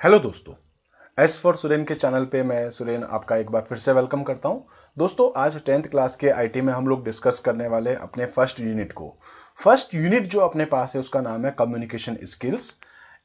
Hello दोस्तों, S for Suren के channel पे मैं सुरेन आपका एक बार फिर से वेलकम करता हूं। दोस्तों, आज 10th क्लास के आईटी में हम लोग डिस्कस करने वाले अपने फर्स्ट यूनिट को। फर्स्ट यूनिट जो अपने पास है उसका नाम है कम्युनिकेशन स्किल्स।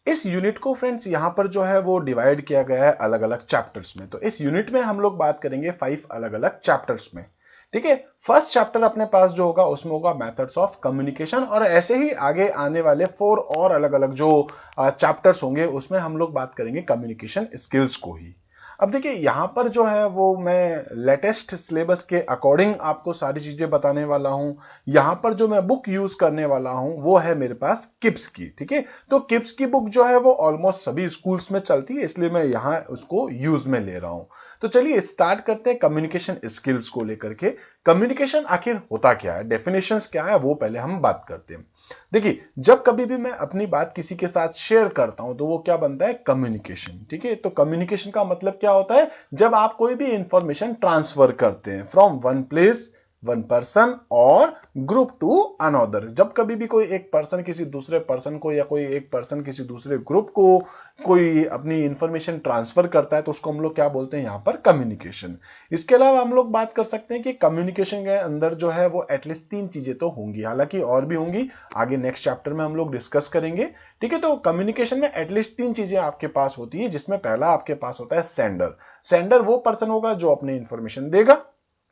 इस यूनिट को फ्रेंड्स यहां पर जो है वो डिवाइड किया गया है अलग अलग चैप्टर्स में। तो इस यूनिट में हम लोग बात करेंगे 5 अलग अलग चैप्टर्स में। ठीक है, फर्स्ट चैप्टर अपने पास जो होगा उसमें होगा मेथड्स ऑफ कम्युनिकेशन, और ऐसे ही आगे आने वाले 4 और अलग अलग जो चैप्टर्स होंगे उसमें हम लोग बात करेंगे कम्युनिकेशन स्किल्स को ही। अब देखिए, यहां पर जो है वो मैं लेटेस्ट सिलेबस के अकॉर्डिंग आपको सारी चीजें बताने वाला हूं। यहां पर जो मैं बुक यूज करने वाला हूं वो है मेरे पास किप्स की। ठीक है, तो किप्स की बुक जो है वो ऑलमोस्ट सभी स्कूल्स में चलती है, इसलिए मैं यहां उसको यूज में ले रहा हूं। तो चलिए स्टार्ट करते हैं कम्युनिकेशन स्किल्स को लेकर के। कम्युनिकेशन आखिर होता क्या है, डेफिनेशंस क्या है, वो पहले हम बात करते हैं। देखिए, जब कभी भी मैं अपनी बात किसी के साथ शेयर करता हूं तो वो क्या बनता है, कम्युनिकेशन। ठीक है, तो कम्युनिकेशन का मतलब क्या होता है, जब आप कोई भी इंफॉर्मेशन ट्रांसफर करते हैं from one place, one person और ग्रुप टू अनदर। जब कभी भी कोई एक पर्सन किसी दूसरे पर्सन को या कोई एक पर्सन किसी दूसरे ग्रुप को कोई अपनी इंफॉर्मेशन ट्रांसफर करता है तो उसको हम लोग क्या बोलते हैं, यहां पर कम्युनिकेशन। इसके अलावा हम लोग बात कर सकते हैं कि कम्युनिकेशन के अंदर जो है वो एटलीस्ट 3 चीजें तो होंगी, हालांकि और भी होंगी, आगे नेक्स्ट चैप्टर में हम लोग डिस्कस करेंगे। ठीक है, तो कम्युनिकेशन में एटलीस्ट 3 चीजें आपके पास होती है, जिसमें पहला आपके पास होता है सेंडर। सेंडर वो पर्सन होगा जो अपनी इंफॉर्मेशन देगा।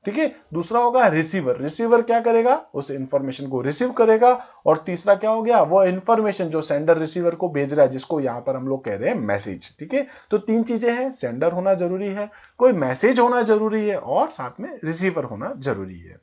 ठीक है, दूसरा होगा रिसीवर। रिसीवर क्या करेगा, उस इंफॉर्मेशन को रिसीव करेगा। और तीसरा क्या हो गया, वो इंफॉर्मेशन जो सेंडर रिसीवर को भेज रहा है, जिसको यहां पर हम लोग कह रहे हैं मैसेज। ठीक है, तो 3 चीजें हैं, सेंडर होना जरूरी है, कोई मैसेज होना जरूरी है, और साथ में रिसीवर होना जरूरी है।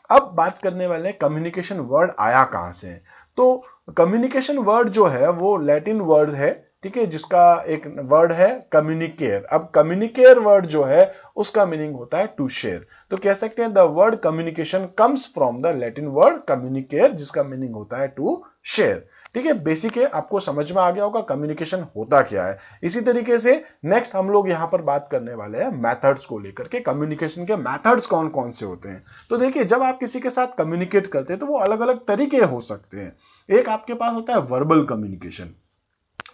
अब बात करने वाले कम्युनिकेशन वर्ड आया कहां से। तो कम्युनिकेशन वर्ड जो है वो लैटिन वर्ड है। ठीक है, जिसका एक वर्ड है कम्युनिकेयर। अब कम्युनिकेयर वर्ड जो है उसका मीनिंग होता है टू शेयर। तो कह सकते हैं the word communication comes from the Latin word communicare, जिसका मीनिंग होता है टू शेयर। ठीक है, बेसिक है, आपको समझ में आ गया होगा कम्युनिकेशन होता क्या है। इसी तरीके से नेक्स्ट हम लोग यहां पर बात करने वाले हैं मेथड्स को लेकर के। कम्युनिकेशन के मेथड्स कौन कौन से होते हैं। तो देखिए, जब आप किसी के साथ कम्युनिकेट करते हैं तो वो अलग अलग तरीके हो सकते हैं। एक आपके पास होता है वर्बल कम्युनिकेशन।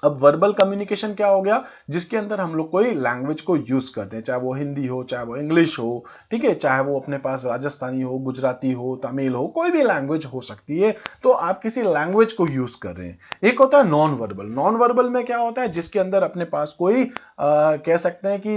अब वर्बल कम्युनिकेशन क्या हो गया, जिसके अंदर हम लोग कोई लैंग्वेज को यूज करते हैं, चाहे वो हिंदी हो, चाहे वो इंग्लिश हो। ठीक है, चाहे वो अपने पास राजस्थानी हो, गुजराती हो, तमिल हो, कोई भी लैंग्वेज हो सकती है। तो आप किसी लैंग्वेज को यूज कर रहे हैं। एक होता है नॉन वर्बल। नॉन वर्बल में क्या होता है, जिसके अंदर अपने पास कोई कह सकते हैं कि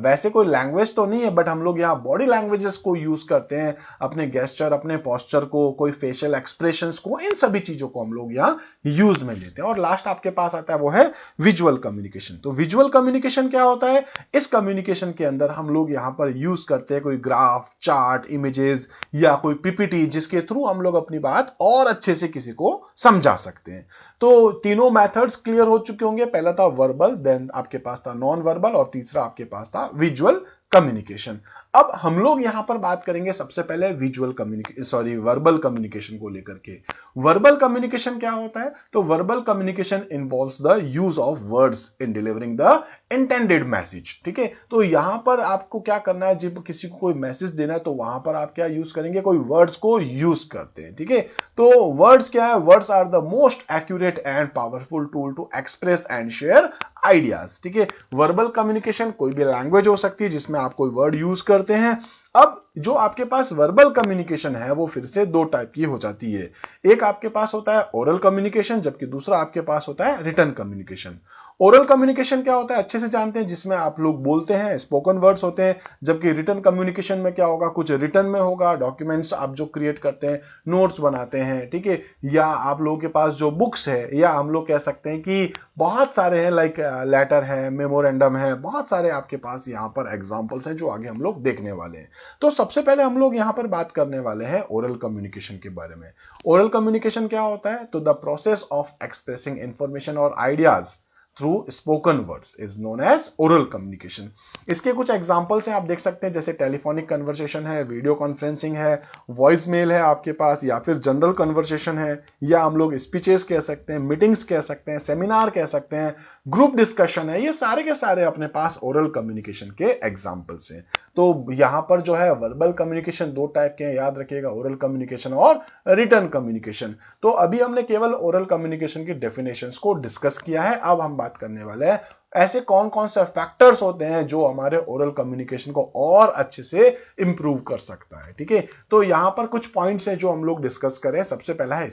वैसे कोई लैंग्वेज तो नहीं है, बट हम लोग यहाँ बॉडी लैंग्वेजेस को यूज करते हैं, अपने गेस्चर, अपने पोस्चर को, कोई फेशियल एक्सप्रेशंस को, इन सभी चीजों को हम लोग यहाँ यूज में लेते हैं। और लास्ट आपके पास आता है वो है विजुअल कम्युनिकेशन। तो विजुअल कम्युनिकेशन क्या होता है, इस कम्युनिकेशन के अंदर हम लोग यहां पर यूज करते हैं कोई ग्राफ, चार्ट, इमेजेस या कोई पीपीटी, जिसके थ्रू हम लोग अपनी बात और अच्छे से किसी को समझा सकते हैं। तो तीनों मेथड्स क्लियर हो चुके होंगे। पहला था वर्बल, देन आपके पास था नॉन वर्बल, और तीसरा आपके पास था विजुअल कम्युनिकेशन। अब हम लोग यहां पर बात करेंगे सबसे पहले विजुअल कम्युनिकेशन, वर्बल कम्युनिकेशन को लेकर के। वर्बल कम्युनिकेशन क्या होता है, तो verbal communication involves the use of words in delivering the intended message. ठीक है, तो यहां पर आपको क्या करना है, जब किसी को कोई मैसेज देना है तो वहां पर आप क्या यूज करेंगे, कोई वर्ड्स को यूज करते हैं। ठीक है, तो वर्ड्स क्या है, words are the most accurate and powerful tool to express and share ideas. ठीक है, वर्बल कम्युनिकेशन कोई भी लैंग्वेज हो सकती है जिसमें आप कोई वर्ड यूज करते हैं। अब जो आपके पास वर्बल कम्युनिकेशन है वो फिर से 2 टाइप की हो जाती है। एक आपके पास होता है ओरल कम्युनिकेशन, जबकि दूसरा आपके पास होता है रिटन कम्युनिकेशन। ओरल कम्युनिकेशन क्या होता है, अच्छे से जानते हैं, जिसमें आप लोग बोलते हैं, स्पोकन वर्ड्स होते हैं। जबकि रिटन कम्युनिकेशन में क्या होगा, कुछ रिटन में होगा, डॉक्यूमेंट्स आप जो क्रिएट करते हैं, नोट्स बनाते हैं। ठीक है, या आप लोगों के पास जो बुक्स है, या हम लोग कह सकते हैं कि बहुत सारे हैं, लाइक लेटर है, मेमोरेंडम है, बहुत सारे आपके पास यहां पर एग्जांपल्स हैं जो आगे हम लोग देखने वाले हैं। तो सबसे पहले हम लोग यहां पर बात करने वाले हैं ओरल कम्युनिकेशन के बारे में। ओरल कम्युनिकेशन क्या होता है, तो the process of expressing information और ideas through spoken words is known as oral communication. इसके कुछ एग्जांपल्स हैं, आप देख सकते हैं, जैसे टेलीफोनिक कन्वर्सेशन है, वीडियो कॉन्फ्रेंसिंग है, वॉइस मेल है आपके पास, या फिर जनरल कन्वर्सेशन है, या हम लोग स्पीचेस कह सकते हैं, मीटिंग्स कह सकते हैं, सेमिनार कह सकते हैं, ग्रुप डिस्कशन है। ये सारे के सारे अपने पास ओरल कम्युनिकेशन के एग्जांपल्स हैं। तो यहां पर जो है वर्बल कम्युनिकेशन 2 टाइप के हैं, याद रखिएगा, ओरल कम्युनिकेशन और रिटन कम्युनिकेशन। तो अभी हमने केवल ओरल कम्युनिकेशन की डेफिनेशंस को डिस्कस किया है। अब हम बात करने वाले हैं ऐसे कौन कौन से फैक्टर्स होते हैं जो हमारे ओरल कम्युनिकेशन को और अच्छे से इंप्रूव कर सकता है। ठीक है, तो यहां पर कुछ पॉइंट्स हैं जो हम लोग डिस्कस करें। सबसे पहला है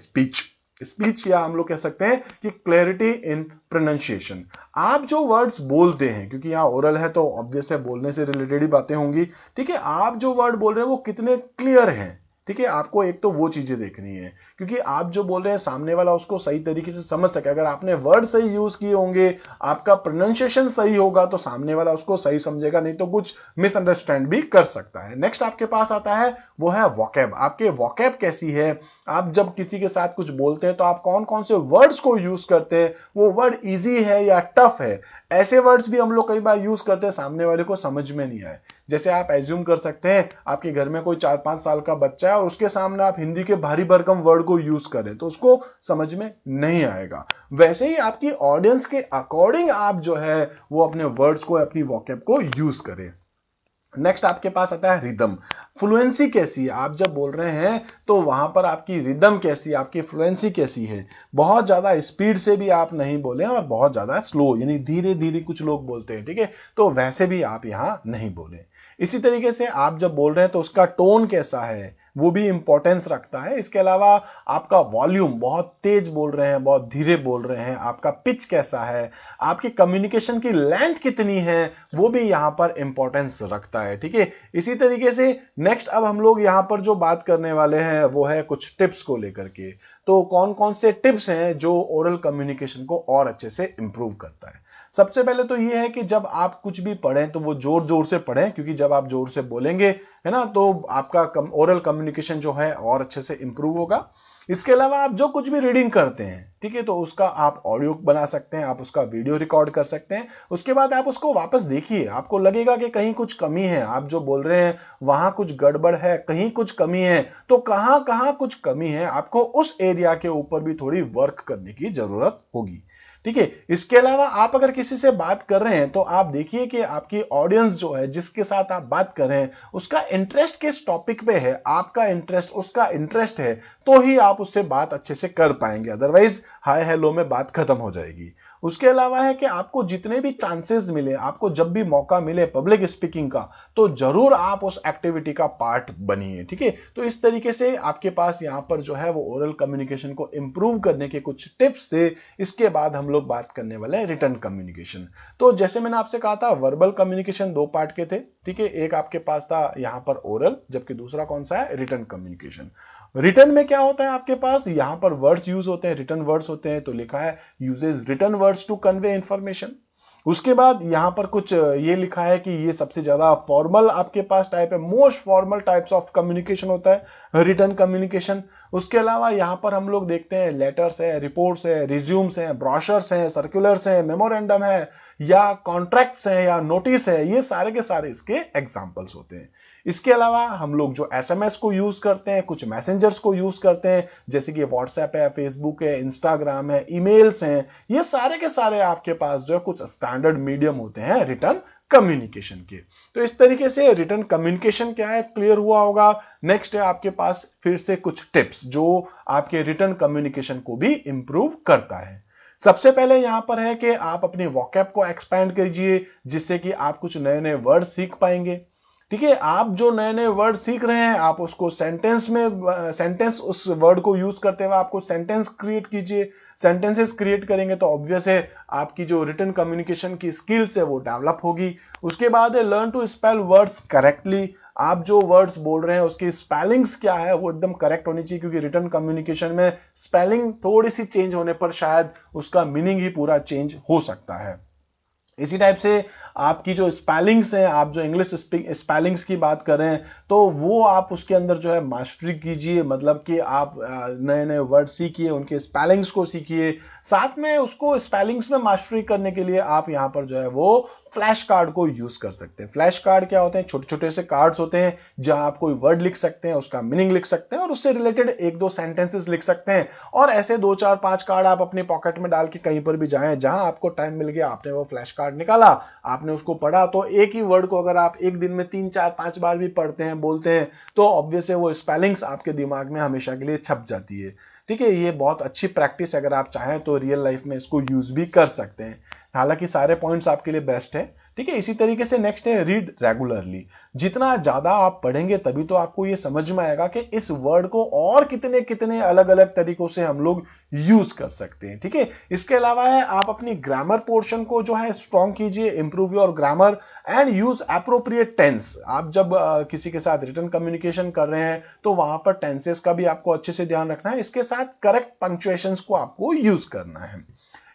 स्पीच या हम लोग कह सकते हैं कि क्लैरिटी इन प्रोनाउंसिएशन। आप जो वर्ड्स बोलते हैं, क्योंकि यहाँ ओरल है तो ऑब्वियस है बोलने से रिलेटेड ही बातें होंगी। ठीक है, आप जो वर्ड बोल रहे हैं वो कितने क्लियर हैं। ठीक है, आपको एक तो वो चीजें देखनी है, क्योंकि आप जो बोल रहे हैं सामने वाला उसको सही तरीके से समझ सके। अगर आपने वर्ड सही यूज किए होंगे, आपका प्रोनाउंसिएशन सही होगा, तो सामने वाला उसको सही समझेगा, नहीं तो कुछ मिसअंडरस्टैंड भी कर सकता है। नेक्स्ट आपके पास आता है वो है वोकैब। आपके वोकैब कैसी है, आप जब किसी के साथ कुछ बोलते हैं तो आप कौन कौन से वर्ड्स को यूज करते हैं, वो वर्ड इजी है या टफ है। ऐसे वर्ड्स भी हम लोग कई बार यूज करते हैं, सामने वाले को समझ में नहीं आए। जैसे आप एज्यूम कर सकते हैं आपके घर में कोई 4-5 साल का बच्चा है और उसके सामने आप हिंदी के भारी भरकम वर्ड को यूज करें तो उसको समझ में नहीं आएगा। वैसे ही आपकी ऑडियंस के अकॉर्डिंग आप जो है वो अपने वर्ड्स को, अपनी वोकैब को यूज करें। नेक्स्ट आपके पास आता है रिदम। फ्लुएंसी कैसी है, आप जब बोल रहे हैं तो वहां पर आपकी रिदम कैसी है, आपकी फ्लुएंसी कैसी है। बहुत ज्यादा स्पीड से भी आप नहीं बोले और बहुत ज्यादा स्लो यानी धीरे धीरे कुछ लोग बोलते हैं। ठीक है, तो वैसे भी आप यहां नहीं बोले। इसी तरीके से आप जब बोल रहे हैं तो उसका टोन कैसा है वो भी इंपॉर्टेंस रखता है। इसके अलावा आपका वॉल्यूम, बहुत तेज बोल रहे हैं, बहुत धीरे बोल रहे हैं, आपका पिच कैसा है, आपकी कम्युनिकेशन की लेंथ कितनी है, वो भी यहां पर इंपॉर्टेंस रखता है। ठीक है, इसी तरीके से नेक्स्ट अब हम लोग यहां पर जो बात करने वाले हैं वो है कुछ टिप्स को लेकर के। तो कौन कौन से टिप्स हैं जो ओरल कम्युनिकेशन को और अच्छे से इंप्रूव करता है। सबसे पहले तो ये है कि जब आप कुछ भी पढ़ें तो वो जोर जोर से पढ़ें, क्योंकि जब आप जोर से बोलेंगे है ना तो आपका ओरल कम्युनिकेशन जो है और अच्छे से इंप्रूव होगा। इसके अलावा आप जो कुछ भी रीडिंग करते हैं, ठीक है, तो उसका आप ऑडियो बना सकते हैं, आप उसका वीडियो रिकॉर्ड कर सकते हैं। उसके बाद आप उसको वापस देखिए, आपको लगेगा कि कहीं कुछ कमी है, आप जो बोल रहे हैं वहां कुछ गड़बड़ है, कहीं कुछ कमी है, तो कहां कहां कुछ कमी है आपको उस एरिया के ऊपर भी थोड़ी वर्क करने की जरूरत होगी। ठीक है, इसके अलावा आप अगर किसी से बात कर रहे हैं तो आप देखिए कि आपकी ऑडियंस जो है जिसके साथ आप बात कर रहे हैं उसका इंटरेस्ट किस टॉपिक पे है, आपका इंटरेस्ट उसका इंटरेस्ट है, तो ही आप उससे बात अच्छे से कर पाएंगे। अदरवाइज हाय हेलो में बात खत्म हो जाएगी। उसके अलावा है कि आपको जितने भी चांसेस मिले, आपको जब भी मौका मिले पब्लिक स्पीकिंग का, तो जरूर आप उस एक्टिविटी का पार्ट बनिए। ठीक है, तो इस तरीके से आपके पास यहां पर जो है वो ओरल कम्युनिकेशन को इंप्रूव करने के कुछ टिप्स थे। इसके बाद हम लोग बात करने वाले हैं रिटन कम्युनिकेशन। तो जैसे मैंने आपसे कहा था वर्बल कम्युनिकेशन 2 पार्ट के थे। ठीक है, एक आपके पास था यहां पर ओरल, जबकि दूसरा कौन सा है, रिटन कम्युनिकेशन। रिटन में क्या होता है आपके पास, यहां पर वर्ड्स यूज होते हैं, रिटन वर्ड्स होते हैं, तो लिखा है uses written words to convey information. उसके बाद यहां पर कुछ ये लिखा है कि ये सबसे ज्यादा फॉर्मल आपके पास टाइप है, most formal types of communication होता है रिटन कम्युनिकेशन। उसके अलावा यहां पर हम लोग देखते हैं लेटर्स है, रिपोर्ट्स है, रिज्यूम्स है, ब्रोशर्स है, सर्कुलर्स है, मेमोरेंडम है, या कॉन्ट्रैक्ट्स है, या नोटिस है, ये सारे के सारे इसके एग्जांपल्स होते हैं। इसके अलावा हम लोग जो एसएमएस को यूज करते हैं, कुछ मैसेंजर्स को यूज करते हैं, जैसे कि व्हाट्सएप है, फेसबुक है, इंस्टाग्राम है, ईमेल्स हैं, ये सारे के सारे आपके पास जो है कुछ स्टैंडर्ड मीडियम होते हैं रिटन कम्युनिकेशन के। तो इस तरीके से रिटन कम्युनिकेशन क्या है क्लियर हुआ होगा। नेक्स्ट है आपके पास फिर से कुछ टिप्स जो आपके रिटन कम्युनिकेशन को भी इंप्रूव करता है। सबसे पहले यहां पर है कि आप अपने वोकैब को एक्सपैंड कीजिए, जिससे कि आप कुछ नए नए वर्ड सीख पाएंगे। ठीक है, आप जो नए नए वर्ड सीख रहे हैं आप उसको सेंटेंस में, सेंटेंस उस वर्ड को यूज करते हुए आपको सेंटेंस क्रिएट कीजिए। सेंटेंसेस क्रिएट करेंगे तो ऑब्वियस है आपकी जो रिटन कम्युनिकेशन की स्किल्स है वो डेवलप होगी। उसके बाद है learn to spell words correctly. आप जो वर्ड्स बोल रहे हैं उसकी स्पेलिंग्स क्या है वो एकदम करेक्ट होनी चाहिए, क्योंकि रिटन कम्युनिकेशन में स्पेलिंग थोड़ी सी चेंज होने पर शायद उसका मीनिंग ही पूरा चेंज हो सकता है। इसी टाइप से आपकी जो स्पेलिंग्स हैं, आप जो इंग्लिश स्पेलिंग्स की बात कर रहे हैं तो वो आप उसके अंदर जो है मास्टरी कीजिए, मतलब कि आप नए नए वर्ड सीखिए, उनके स्पेलिंग्स को सीखिए। साथ में उसको स्पेलिंग्स में मास्टरी करने के लिए आप यहां पर जो है वो फ्लैश कार्ड को यूज कर सकते हैं। फ्लैश कार्ड क्या होते हैं, छोटे छोटे से कार्ड्स होते हैं जहां आप कोई वर्ड लिख सकते हैं, उसका मीनिंग लिख सकते हैं और उससे रिलेटेड 1-2 सेंटेंसेस लिख सकते हैं। और ऐसे 2-4-5 कार्ड आप अपने पॉकेट में डाल के कहीं पर भी जाएं, जहां आपको टाइम मिल गया आपने वो फ्लैश कार्ड निकाला, आपने उसको पढ़ा, तो एक ही वर्ड को अगर आप एक दिन में 3-4-5 बार भी पढ़ते हैं, बोलते हैं, तो ऑब्वियस है वो स्पेलिंग्स आपके दिमाग में हमेशा के लिए छप जाती है। ठीक है, ये बहुत अच्छी प्रैक्टिस, अगर आप चाहें तो रियल लाइफ में इसको यूज भी कर सकते हैं। हालांकि सारे पॉइंट्स आपके लिए बेस्ट है, ठीक है। इसी तरीके से नेक्स्ट है रीड रेगुलरली। जितना ज्यादा आप पढ़ेंगे तभी तो आपको ये समझ में आएगा कि इस वर्ड को और कितने कितने अलग अलग तरीकों से हम लोग यूज कर सकते हैं, ठीक है। इसके अलावा है आप अपनी ग्रामर पोर्शन को जो है स्ट्रॉन्ग कीजिए, improve your grammar and use appropriate tense. आप जब किसी के साथ रिटन कम्युनिकेशन कर रहे हैं तो वहां पर टेंसेस का भी आपको अच्छे से ध्यान रखना है, इसके साथ करेक्ट पंक्चुएशंस को आपको यूज करना है।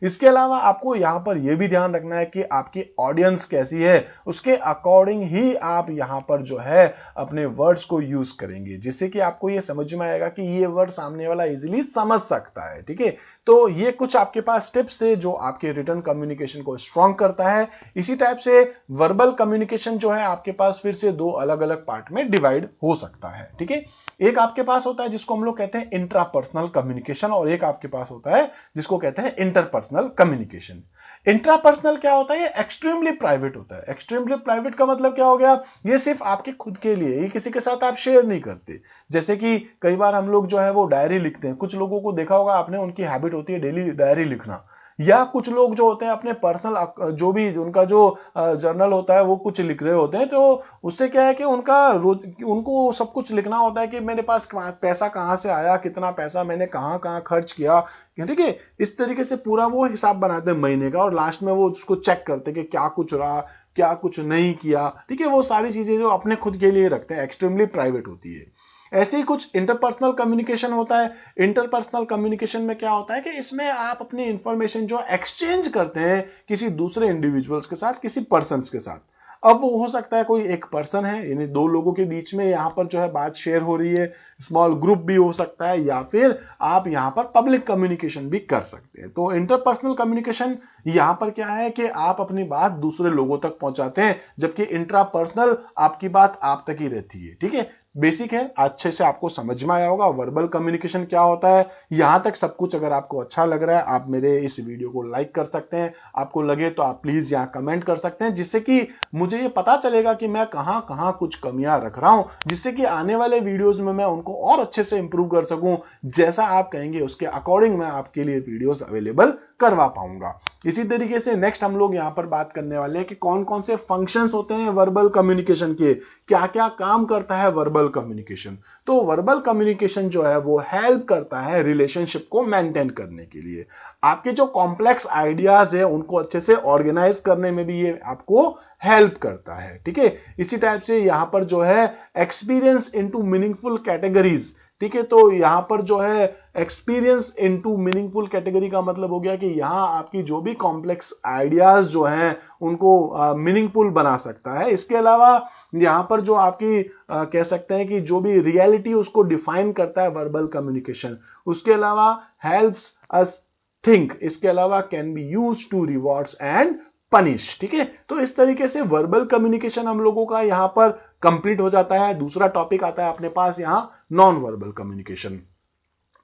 इसके अलावा आपको यहां पर यह भी ध्यान रखना है कि आपकी ऑडियंस कैसी है, उसके अकॉर्डिंग ही आप यहां पर जो है अपने वर्ड्स को यूज करेंगे, जिससे कि आपको यह समझ में आएगा कि ये वर्ड सामने वाला इजीली समझ सकता है, ठीक है। तो ये कुछ आपके पास टिप्स है जो आपके रिटन कम्युनिकेशन को स्ट्रॉन्ग करता है। इसी टाइप से वर्बल कम्युनिकेशन जो है आपके पास फिर से दो अलग अलग पार्ट में डिवाइड हो सकता है, ठीक है। एक आपके पास होता है जिसको हम लोग कहते हैं इंट्रापर्सनल कम्युनिकेशन, और एक आपके पास होता है जिसको कहते हैं इंटरपर्सनल कम्युनिकेशन। इंट्रापर्सनल क्या होता है? ये एक्सट्रीमली प्राइवेट होता है। एक्सट्रीमली प्राइवेट का मतलब क्या हो गया? ये सिर्फ आपके खुद के लिए, ये किसी के साथ आप शेयर नहीं करते। जैसे कि कई बार हम लोग जो है वो डायरी लिखते हैं, कुछ लोगों को देखा होगा आपने, उनकी हैबिट होती है डेली डायरी लिखना। या कुछ लोग जो होते हैं अपने पर्सनल जो भी उनका जो जर्नल होता है वो कुछ लिख रहे होते हैं, तो उससे क्या है कि उनको सब कुछ लिखना होता है कि मेरे पास पैसा कहां से आया, कितना पैसा मैंने कहां कहां खर्च किया, ठीक है। इस तरीके से पूरा वो हिसाब बनाते हैं महीने का, और लास्ट में वो उसको चेक करते हैं कि क्या कुछ रहा, क्या कुछ नहीं किया, ठीक है। वो सारी चीजें जो अपने खुद के लिए रखते हैं, एक्सट्रीमली प्राइवेट होती है। ऐसे ही कुछ इंटरपर्सनल कम्युनिकेशन होता है। इंटरपर्सनल कम्युनिकेशन में क्या होता है कि इसमें आप अपनी इंफॉर्मेशन जो एक्सचेंज करते हैं किसी दूसरे इंडिविजुअल्स के साथ, किसी पर्सन्स के साथ। अब वो हो सकता है कोई एक पर्सन है, यानी दो लोगों के बीच में यहां पर जो है बात शेयर हो रही है, स्मॉल ग्रुप भी हो सकता है, या फिर आप यहां पर पब्लिक कम्युनिकेशन भी कर सकते हैं। तो इंटरपर्सनल कम्युनिकेशन यहां पर क्या है कि आप अपनी बात दूसरे लोगों तक पहुंचाते हैं, जबकि इंट्रापर्सनल आपकी बात आप तक ही रहती है, ठीक है। बेसिक है, अच्छे से आपको समझ में आया होगा वर्बल कम्युनिकेशन क्या होता है। यहां तक सब कुछ अगर आपको अच्छा लग रहा है, आप मेरे इस वीडियो को लाइक कर सकते हैं। आपको लगे तो आप प्लीज यहां कमेंट कर सकते हैं, जिससे कि मुझे ये पता चलेगा कि मैं कहां कहां कुछ कमियां रख रहा हूं, जिससे कि आने वाले वीडियोस में मैं उनको और अच्छे से इंप्रूव कर सकूं। जैसा आप कहेंगे उसके अकॉर्डिंग मैं आपके लिए वीडियोस अवेलेबल करवा पाऊंगा। इसी तरीके से नेक्स्ट हम लोग यहां पर बात करने वाले हैं कि कौन कौन से फंक्शंस होते हैं वर्बल कम्युनिकेशन के, क्या क्या काम करता है वर्बल कम्युनिकेशन। तो वर्बल कम्युनिकेशन जो है वो हेल्प करता है रिलेशनशिप को मेंटेन करने के लिए। आपके जो कॉम्प्लेक्स आइडियाज है उनको अच्छे से ऑर्गेनाइज करने में भी ये आपको हेल्प करता है, ठीक है। इसी टाइप से यहां पर जो है एक्सपीरियंस इनटू मीनिंगफुल कैटेगरीज, ठीक है। तो यहां पर जो है एक्सपीरियंस इनटू मीनिंगफुल कैटेगरी का मतलब हो गया कि यहां आपकी जो भी कॉम्प्लेक्स आइडियाज जो हैं उनको मीनिंगफुल बना सकता है। इसके अलावा यहां पर जो आपकी कह सकते हैं कि जो भी रियलिटी उसको डिफाइन करता है वर्बल कम्युनिकेशन। उसके अलावा हेल्प्स अस थिंक, इसके अलावा can be used to rewards and punish, ठीक है। तो इस तरीके से वर्बल कम्युनिकेशन हम लोगों का यहां पर कंप्लीट हो जाता है। दूसरा टॉपिक आता है अपने पास यहां non verbal communication.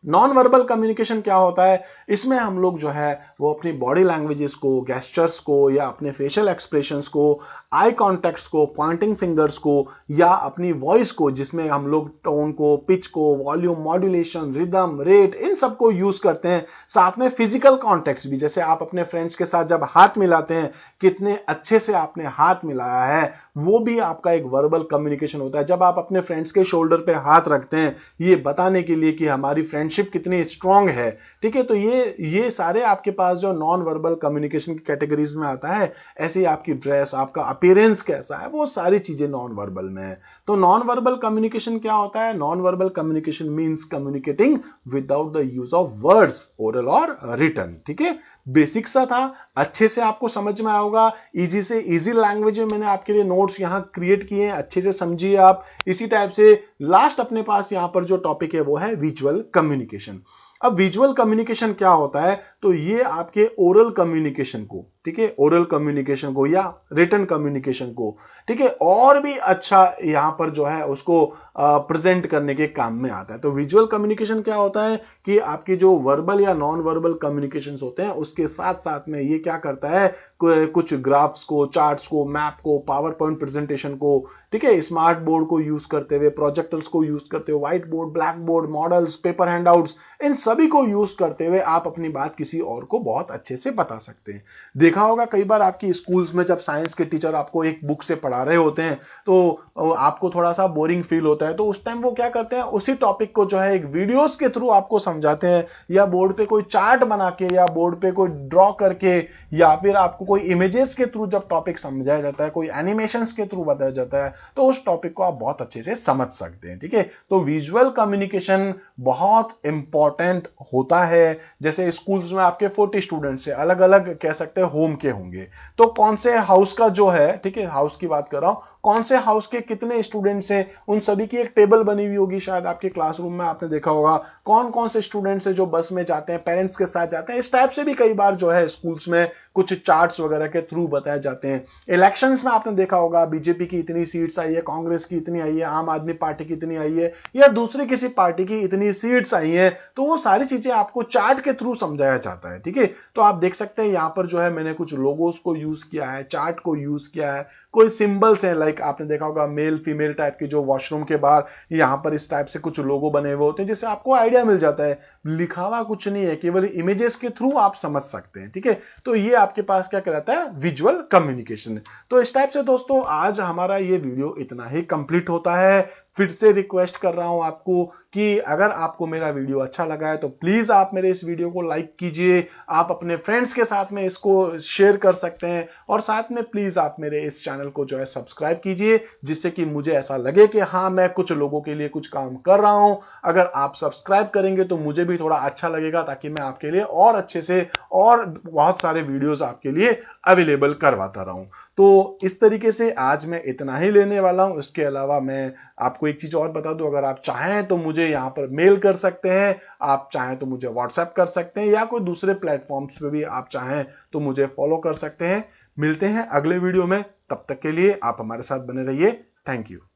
Non verbal communication क्या होता है? इसमें हम लोग जो है वो अपनी बॉडी लैंग्वेजेस को, गेस्चर्स को, या अपने फेशियल एक्सप्रेशंस को, आई कॉन्टेक्ट्स को, पॉइंटिंग फिंगर्स को, या अपनी वॉइस को, जिसमें हम लोग टोन को, पिच को, वॉल्यूम मॉड्यूलेशन, रिदम, रेट, इन सबको यूज करते हैं। साथ में फिजिकल कॉन्टेक्स्ट भी, जैसे आप अपने फ्रेंड्स के साथ जब हाथ मिलाते हैं, कितने अच्छे से आपने हाथ मिलाया है, वो भी आपका एक वर्बल कम्युनिकेशन होता है। जब आप अपने फ्रेंड्स के शोल्डर पे हाथ रखते हैं, ये बताने के लिए कि हमारी फ्रेंडशिप कितनी स्ट्रांग है, ठीक है। तो ये सारे आपके पास जो नॉन वर्बल कम्युनिकेशन की कैटेगरीज में आता है। ऐसे ही आपकी ड्रेस, आपका अपीयरेंस कैसा है, वो सारी चीजें नॉन वर्बल में है। तो नॉन वर्बल कम्युनिकेशन क्या होता है? Non verbal communication means communicating without the use of words, oral और रिटन, ठीक है। बेसिक सा था, अच्छे से आपको समझ में आएगा। इजी से इजी लैंग्वेज में मैंने आपके लिए नोट्स यहां क्रिएट किए हैं, अच्छे से समझिए आप। इसी टाइप से लास्ट अपने पास यहां पर जो टॉपिक है वो है विजुअल कम्युनिकेशन। अब विजुअल कम्युनिकेशन क्या होता है? तो ये आपके ओरल कम्युनिकेशन को, ठीक है, ओरल कम्युनिकेशन को या रिटन कम्युनिकेशन को, ठीक है, और भी अच्छा यहां पर जो है उसको प्रेजेंट करने के काम में आता है। तो विजुअल कम्युनिकेशन क्या होता है कि आपकी जो वर्बल या नॉन वर्बल कम्युनिकेशन होते हैं उसके साथ साथ में ये क्या करता है, कुछ ग्राफ्स को, चार्ट्स को, मैप को, पावर पॉइंट प्रेजेंटेशन को, ठीक है, स्मार्ट बोर्ड को यूज करते हुए, प्रोजेक्टर्स को यूज करते हुए, white board, black board, models, paper handouts, इन सभी को यूज करते हुए आप अपनी बात किसी और को बहुत अच्छे से बता सकते हैं। देखा होगा कई बार आपकी स्कूल्स में जब साइंस के टीचर आपको एक बुक से पढ़ा रहे होते हैं तो आपको थोड़ा सा बोरिंग फील होता है, तो उस टाइम वो क्या करते हैं, उसी टॉपिक को जो है एक वीडियोस के थ्रू आपको समझाते हैं, या बोर्ड पे कोई चार्ट बना के, या बोर्ड पे कोई ड्रॉ करके, या फिर आपको कोई इमेजेस के थ्रू जब टॉपिक समझाया जाता है, कोई एनिमेशंस के थ्रू बताया जाता है, तो उस टॉपिक को आप बहुत अच्छे से समझ सकते हैं। ठीक है, तो विजुअल कम्युनिकेशन बहुत इंपॉर्टेंट होता है। जैसे स्कूल्स में आपके 40 स्टूडेंट्स है, अलग अलग कह सकते हैं होम के होंगे, तो कौन से हाउस का जो है, ठीक है, हाउस की बात कर रहा हूं, कौन से हाउस के कितने स्टूडेंट्स हैं, उन सभी की एक टेबल बनी हुई होगी शायद आपके क्लासरूम में, आपने देखा होगा कौन कौन से स्टूडेंट्स हैं जो बस में जाते हैं, पेरेंट्स के साथ जाते हैं। इस टाइप से भी कई बार जो है स्कूल्स में कुछ चार्ट्स वगैरह के थ्रू बताए जाते हैं। इलेक्शंस में आपने देखा होगा बीजेपी की इतनी सीट्स आई है, कांग्रेस की इतनी आई है, आम आदमी पार्टी की इतनी आई है, या दूसरी किसी पार्टी की इतनी सीट्स आई है, तो वो सारी चीजें आपको चार्ट के थ्रू समझाया जाता है। ठीक है, तो आप देख सकते हैं यहां पर जो है मैंने कुछ लोगोस को यूज किया है, चार्ट को यूज किया है, कोई सिंबल्स हैं, लाइक आपने देखा होगा मेल फीमेल टाइप की, जो वॉशरूम के बाहर यहां पर इस टाइप से कुछ लोगो बने हुए होते हैं, जिससे आपको आइडिया मिल जाता है, लिखा हुआ कुछ नहीं है, केवल इमेजेस के थ्रू आप समझ सकते हैं। ठीक है, तो ये आपके पास क्या कहलाता है, विजुअल कम्युनिकेशन। तो इस टाइप से दोस्तों आज हमारा ये वीडियो इतना ही कंप्लीट होता है। फिर से रिक्वेस्ट कर रहा हूं आपको कि अगर आपको मेरा वीडियो अच्छा लगा है तो प्लीज आप मेरे इस वीडियो को लाइक कीजिए, आप अपने फ्रेंड्स के साथ में इसको शेयर कर सकते हैं, और साथ में प्लीज आप मेरे इस चैनल को जो है सब्सक्राइब कीजिए, जिससे कि मुझे ऐसा लगे कि हाँ मैं कुछ लोगों के लिए कुछ काम कर रहा हूं। अगर आप सब्सक्राइब करेंगे तो मुझे भी थोड़ा अच्छा लगेगा, ताकि मैं आपके लिए और अच्छे से और बहुत सारे वीडियोस आपके लिए अवेलेबल करवाता रहूं। तो इस तरीके से आज मैं इतना ही लेने वाला हूं। इसके अलावा मैं आपको एक चीज और बता दूं, अगर आप चाहें तो मुझे यहां पर मेल कर सकते हैं, आप चाहें तो मुझे व्हाट्सएप कर सकते हैं, या कोई दूसरे प्लेटफॉर्म्स पे भी आप चाहें तो मुझे फॉलो कर सकते हैं। मिलते हैं अगले वीडियो में, तब तक के लिए आप हमारे साथ बने रहिए। Thank you.